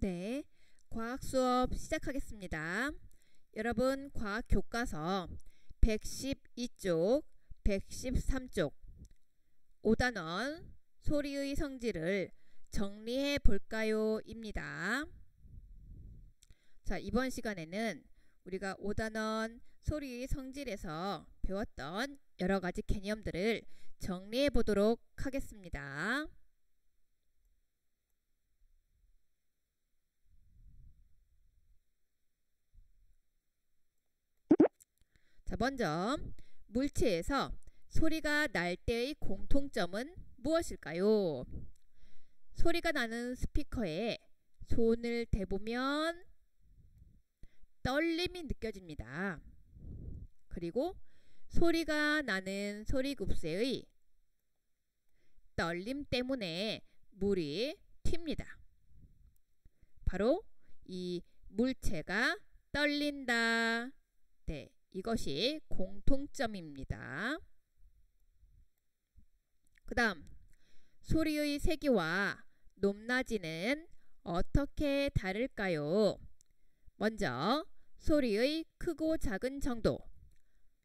네, 과학 수업 시작하겠습니다. 여러분, 과학 교과서 112쪽, 113쪽 5단원 소리의 성질을 정리해 볼까요? 입니다. 자, 이번 시간에는 우리가 5단원 소리의 성질에서 배웠던 여러 가지 개념들을 정리해 보도록 하겠습니다. 자, 먼저 물체에서 소리가 날 때의 공통점은 무엇일까요? 소리가 나는 스피커에 손을 대보면 떨림이 느껴집니다. 그리고 소리가 나는 소리급새의 떨림 때문에 물이 튑니다. 바로 이 물체가 떨린다. 네, 이것이 공통점입니다. 그 다음, 소리의 세기와 높낮이는 어떻게 다를까요? 먼저 소리의 크고 작은 정도.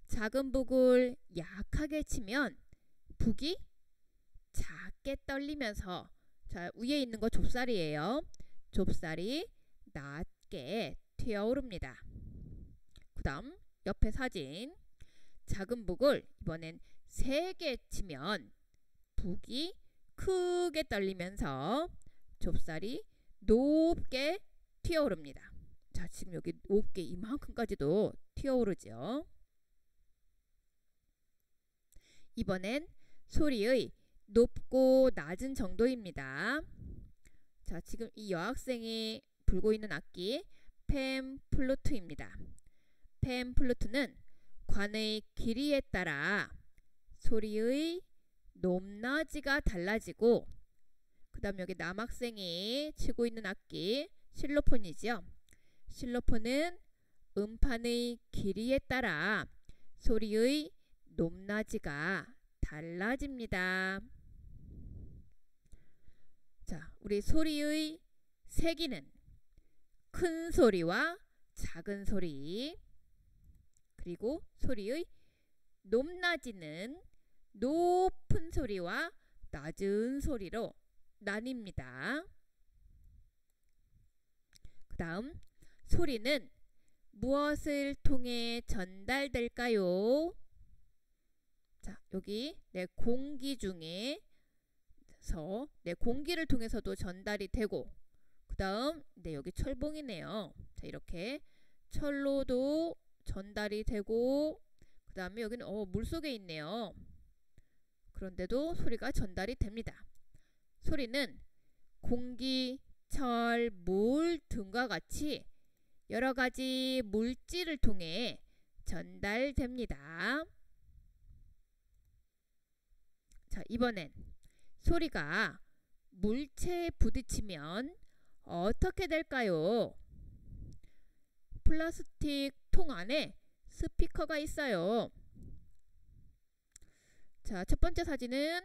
작은 북을 약하게 치면 북이 작게 떨리면서, 자, 위에 있는 거 좁쌀이에요. 좁쌀이 낮게 튀어오릅니다. 그 다음 옆에 사진, 작은 북을 이번엔 세게 치면 북이 크게 떨리면서 좁쌀이 높게 튀어오릅니다. 자, 지금 여기 높게 이만큼까지도 튀어오르죠. 이번엔 소리의 높고 낮은 정도입니다. 자, 지금 이 여학생이 불고 있는 악기 팬플루트입니다. 팬플루트는 관의 길이에 따라 소리의 높낮이가 달라지고, 그 다음 여기 남학생이 치고 있는 악기 실로폰이죠. 실로폰은 음판의 길이에 따라 소리의 높낮이가 달라집니다. 자, 우리 소리의 세기는 큰 소리와 작은 소리, 그리고 소리의 높낮이는 높은 소리와 낮은 소리로 나뉩니다. 그 다음, 소리는 무엇을 통해 전달될까요? 자, 여기 공기 중에서 공기를 통해서도 전달이 되고, 그 다음 여기 철봉이네요. 자, 이렇게 철로도 전달이 되고, 그 다음에 여기는 물속에 있네요. 그런데도 소리가 전달이 됩니다. 소리는 공기, 철, 물 등과 같이 여러 가지 물질을 통해 전달됩니다. 자, 이번엔 소리가 물체에 부딪히면 어떻게 될까요? 플라스틱 통 안에 스피커가 있어요. 자, 첫 번째 사진은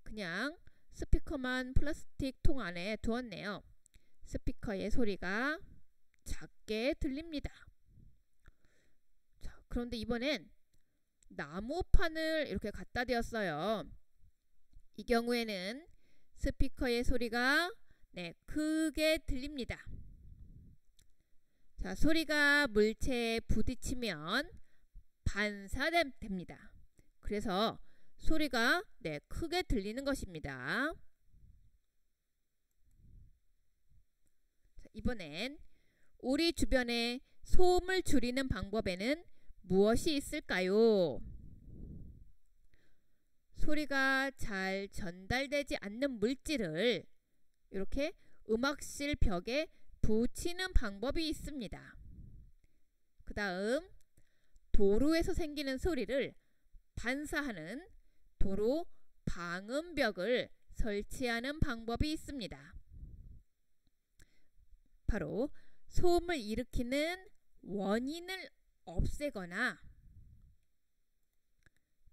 그냥 스피커만 플라스틱 통 안에 두었네요. 스피커의 소리가 작게 들립니다. 자, 그런데 이번엔 나무판을 이렇게 갖다 대었어요. 이 경우에는 스피커의 소리가 크게 들립니다. 자, 소리가 물체에 부딪히면 반사됩니다. 그래서 소리가 크게 들리는 것입니다. 자, 이번엔 우리 주변에 소음을 줄이는 방법에는 무엇이 있을까요? 소리가 잘 전달되지 않는 물질을 이렇게 음악실 벽에 붙이는 방법이 있습니다. 그 다음, 도로에서 생기는 소리를 반사하는 도로 방음벽을 설치하는 방법이 있습니다. 바로 소음을 일으키는 원인을 없애거나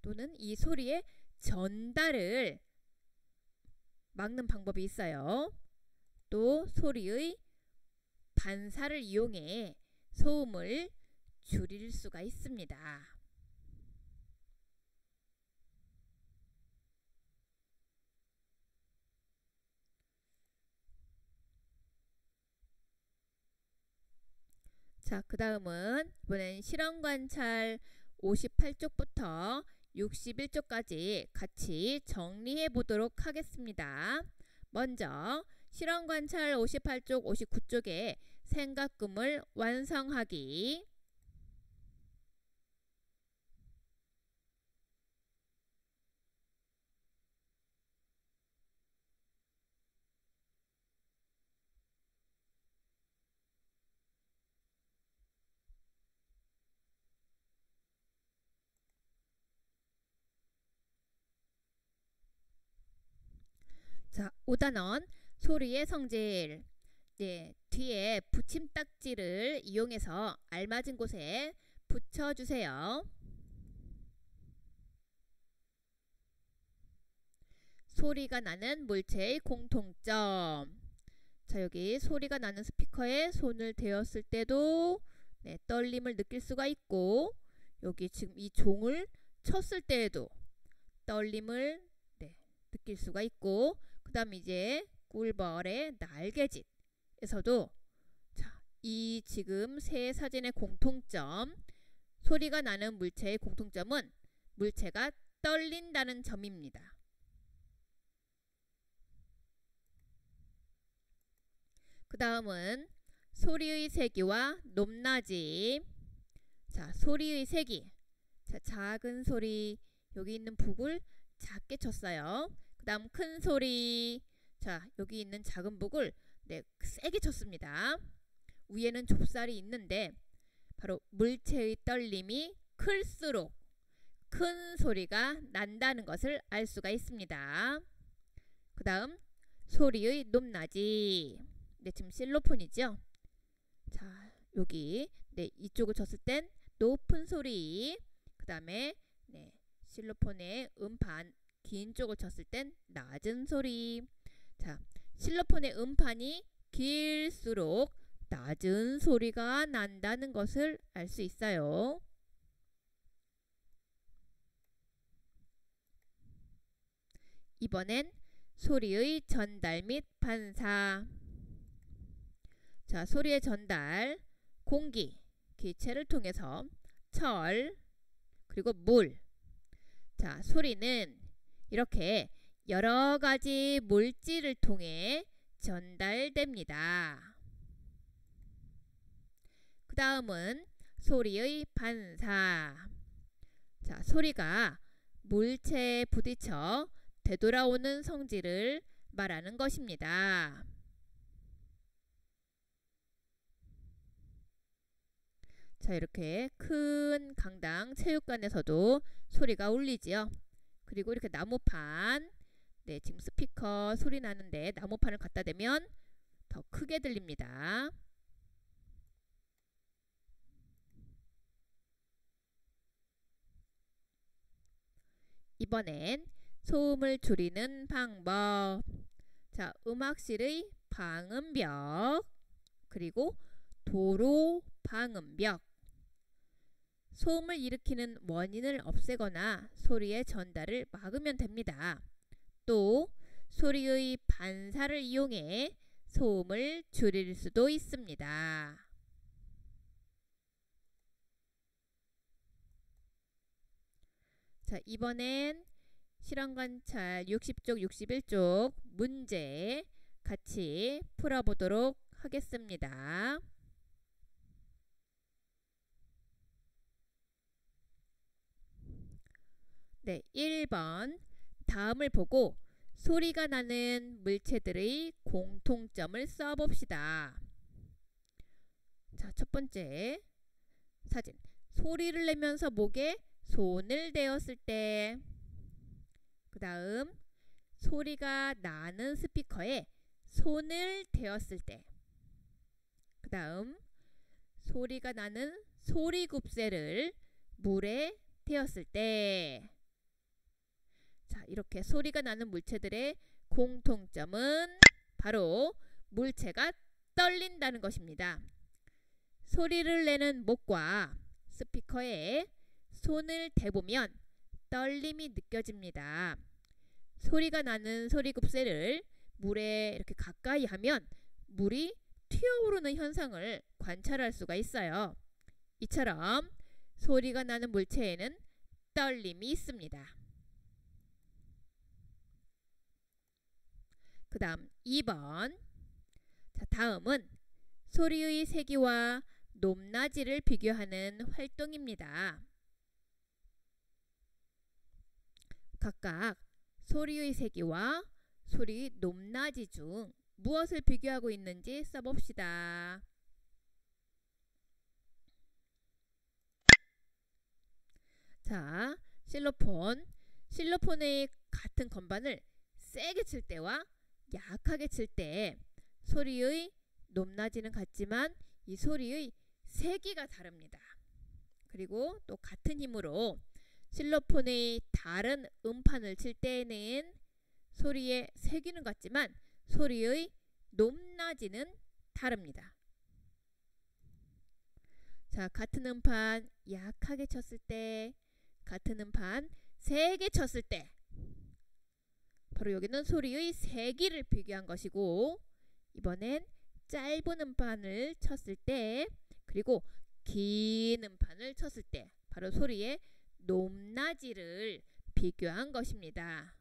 또는 이 소리의 전달을 막는 방법이 있어요. 또 소리의 반사를 이용해 소음을 줄일 수가 있습니다. 자, 그 다음은 이번엔 실험 관찰 58쪽부터 61쪽까지 같이 정리해 보도록 하겠습니다. 먼저 실험 관찰 58쪽, 59쪽에 생각금을 완성하기. 자, 5단원 소리의 성질. 네, 뒤에 붙임딱지를 이용해서 알맞은 곳에 붙여주세요. 소리가 나는 물체의 공통점. 자, 여기 소리가 나는 스피커에 손을 대었을 때도 네, 떨림을 느낄 수가 있고, 여기 지금 이 종을 쳤을 때에도 떨림을 느낄 수가 있고, 그 다음 이제 꿀벌의 날개짓에서도 자, 이 지금 세 사진의 공통점, 소리가 나는 물체의 공통점은 물체가 떨린다는 점입니다. 그 다음은 소리의 세기와 높낮이. 자, 소리의 세기. 자, 작은 소리, 여기 있는 북을 작게 쳤어요. 그 다음 큰 소리. 자, 여기 있는 작은 북을 세게 쳤습니다. 위에는 좁쌀이 있는데 바로 물체의 떨림이 클수록 큰 소리가 난다는 것을 알 수가 있습니다. 그 다음 소리의 높낮이. 네, 지금 실로폰이죠. 자, 여기 이쪽을 쳤을 땐 높은 소리. 그 다음에 실로폰의 음판 긴 쪽을 쳤을 땐 낮은 소리. 자, 실로폰의 음판이 길수록 낮은 소리가 난다는 것을 알 수 있어요. 이번엔 소리의 전달 및 반사. 자, 소리의 전달, 공기, 기체를 통해서 철, 그리고 물. 자, 소리는 이렇게 여러 가지 물질을 통해 전달됩니다. 그 다음은 소리의 반사. 자, 소리가 물체에 부딪혀 되돌아오는 성질을 말하는 것입니다. 자, 이렇게 큰 강당 체육관에서도 소리가 울리지요. 그리고 이렇게 나무판, 지금 스피커 소리 나는데 나무판을 갖다 대면 더 크게 들립니다. 이번엔 소음을 줄이는 방법. 자, 음악실의 방음벽, 그리고 도로 방음벽. 소음을 일으키는 원인을 없애거나 소리의 전달을 막으면 됩니다. 또 소리의 반사를 이용해 소음을 줄일 수도 있습니다. 자, 이번엔 실험관찰 60쪽, 61쪽 문제 같이 풀어보도록 하겠습니다. 네, 1번. 다음을 보고 소리가 나는 물체들의 공통점을 써봅시다. 자, 첫 번째 사진. 소리를 내면서 목에 손을 대었을 때. 그 다음 소리가 나는 스피커에 손을 대었을 때. 그 다음 소리가 나는 소리굽새를 물에 대었을 때. 자, 이렇게 소리가 나는 물체들의 공통점은 바로 물체가 떨린다는 것입니다. 소리를 내는 목과 스피커에 손을 대보면 떨림이 느껴집니다. 소리가 나는 소리급새를 물에 이렇게 가까이 하면 물이 튀어오르는 현상을 관찰할 수가 있어요. 이처럼 소리가 나는 물체에는 떨림이 있습니다. 그 다음 2번. 자, 다음은 소리의 세기와 높낮이를 비교하는 활동입니다. 각각 소리의 세기와 소리 높낮이 중 무엇을 비교하고 있는지 써봅시다. 자, 실로폰의 같은 건반을 세게 칠 때와 약하게 칠 때 소리의 높낮이는 같지만 이 소리의 세기가 다릅니다. 그리고 또 같은 힘으로 실로폰의 다른 음판을 칠 때에는 소리의 세기는 같지만 소리의 높낮이는 다릅니다. 자, 같은 음판 약하게 쳤을 때, 같은 음판 세게 쳤을 때, 바로 여기는 소리의 세기를 비교한 것이고, 이번엔 짧은 음판을 쳤을 때, 그리고 긴 음판을 쳤을 때 바로 소리의 높낮이를 비교한 것입니다.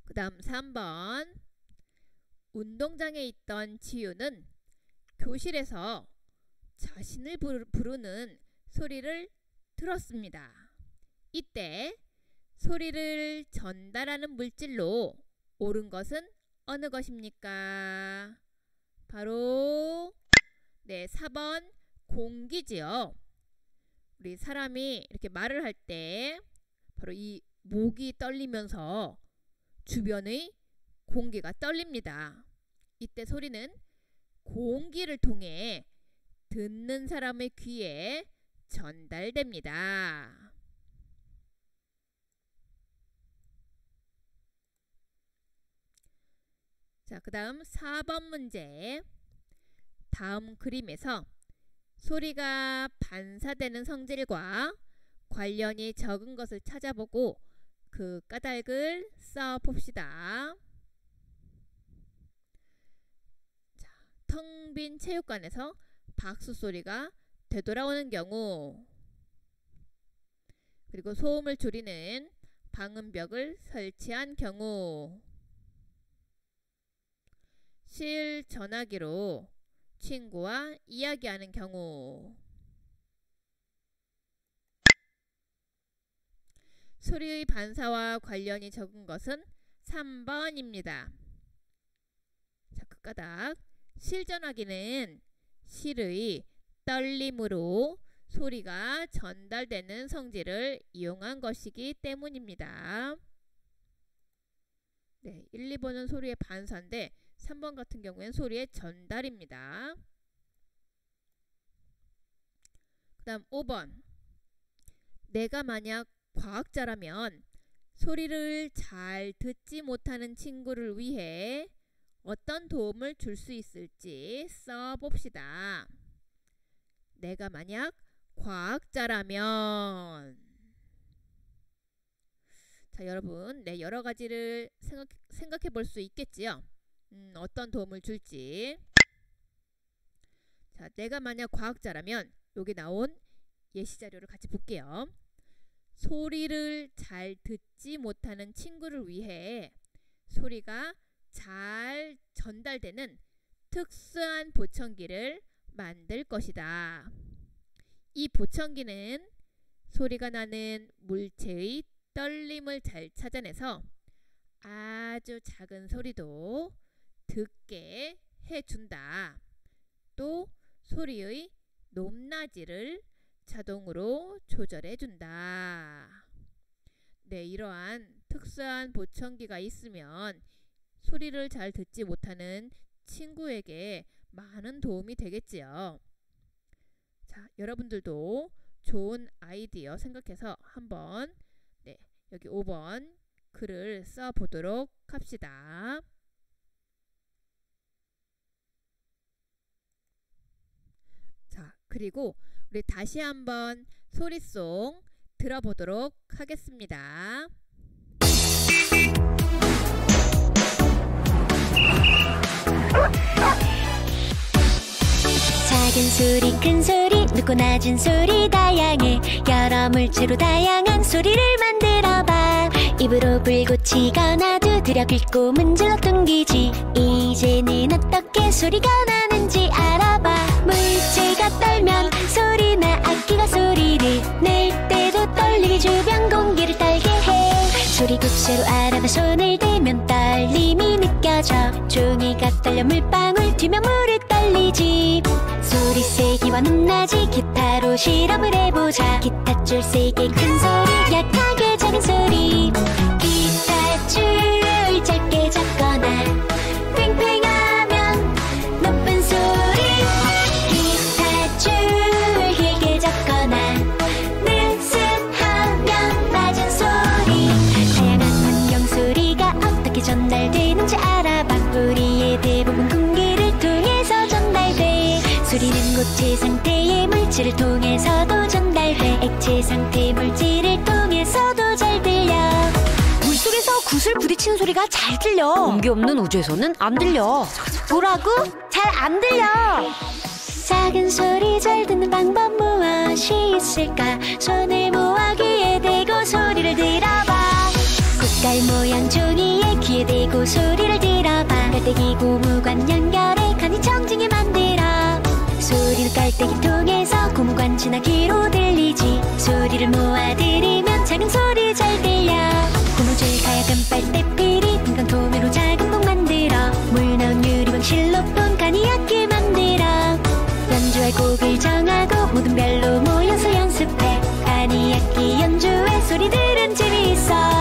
그 다음 3번. 운동장에 있던 지유는 교실에서 자신을 부르는 소리를 들었습니다. 이때 소리를 전달하는 물질로 옳은 것은 어느 것입니까? 바로 4번 공기지요. 우리 사람이 이렇게 말을 할 때 바로 이 목이 떨리면서 주변의 공기가 떨립니다. 이때 소리는 공기를 통해 듣는 사람의 귀에 전달됩니다. 자, 그 다음 4번 문제. 다음 그림에서 소리가 반사되는 성질과 관련이 적은 것을 찾아보고 그 까닭을 써봅시다. 텅 빈 체육관에서 박수 소리가 되돌아오는 경우, 그리고 소음을 줄이는 방음벽을 설치한 경우, 실전화기로 친구와 이야기하는 경우, 소리의 반사와 관련이 적은 것은 3번입니다. 자, 그 까닭. 실전화기는 실의 떨림으로 소리가 전달되는 성질을 이용한 것이기 때문입니다. 1, 2번은 소리의 반사인데 3번 같은 경우에는 소리의 전달입니다. 그 다음 5번. 내가 만약 과학자라면 소리를 잘 듣지 못하는 친구를 위해 어떤 도움을 줄 수 있을지 써봅시다. 내가 만약 과학자라면, 자, 여러분, 여러 가지를 생각해 볼 수 있겠지요. 어떤 도움을 줄지. 자, 내가 만약 과학자라면 여기 나온 예시 자료를 같이 볼게요. 소리를 잘 듣지 못하는 친구를 위해 소리가 잘 전달되는 특수한 보청기를 만들 것이다. 이 보청기는 소리가 나는 물체의 떨림을 잘 찾아내서 아주 작은 소리도 듣게 해준다. 또 소리의 높낮이를 자동으로 조절해준다. 이러한 특수한 보청기가 있으면 소리를 잘 듣지 못하는 친구에게 많은 도움이 되겠지요. 자, 여러분들도 좋은 아이디어 생각해서 한번 여기 5번 글을 써보도록 합시다. 그리고 우리 다시 한번 소리송 들어보도록 하겠습니다. 작은 소리 큰 소리 높고 낮은 소리 다양해. 여러 물체로 다양한 소리를 만들어봐. 입으로 불고 치거나 두드려 긁고 문질러 둥기지. 이제는 어떻게 소리가 나는지 알아봐. 물체가 떨면 소리나 악기가 소리를 낼 때도 떨림이 주변 공기를 떨게 해. 소리 국세로 알아봐. 손을 대면 떨림이 느껴져. 종이가 떨려 물방울 튀면 물이 떨리지. 소리 세기와 높낮이 기타로 실험을 해보자. 기타 줄 세게 큰 소리 약하게 작은 소리. 기타 줄 짧게 잡거나 팽팽하면 높은 소리. 기타 줄 길게 잡거나 느슨하면 낮은 소리. 다양한 환경 소리가 어떻게 전달되는지 알아봐. 우리의 대부분 공기를 통해서 전달돼. 소리는 고체 상태의 물질을 통해서도 전달돼. 액체 상태의 물질을 통해서도 잘 들려. 물속에서 굿을 부딪히는 소리가 잘 들려. 공기 없는 우주에서는 안 들려. 뭐라고? 잘 안 들려. 작은 소리 잘 듣는 방법 무엇이 있을까? 손을 모아 귀에 대고 소리를 들어봐. 꽃갈 모양 종이에 귀에 대고 소리를 들어봐. 깔때기 고무관 연결해 간이 청진게 만들어. 소리는 깔때기 통해서 고무관 지나 귀로 들리지. 소리를 모아 들으면 작은 소리 잘 들려. 고무줄 가야금 빨대피리 금강 도매로 작은 봉 만들어. 물 넣은 유리병 실로폰 간이 악기 만들어. 연주할 곡을 정하고 모든 별로 모여서 연습해. 간이 악기 연주에 소리 들은 재미있어.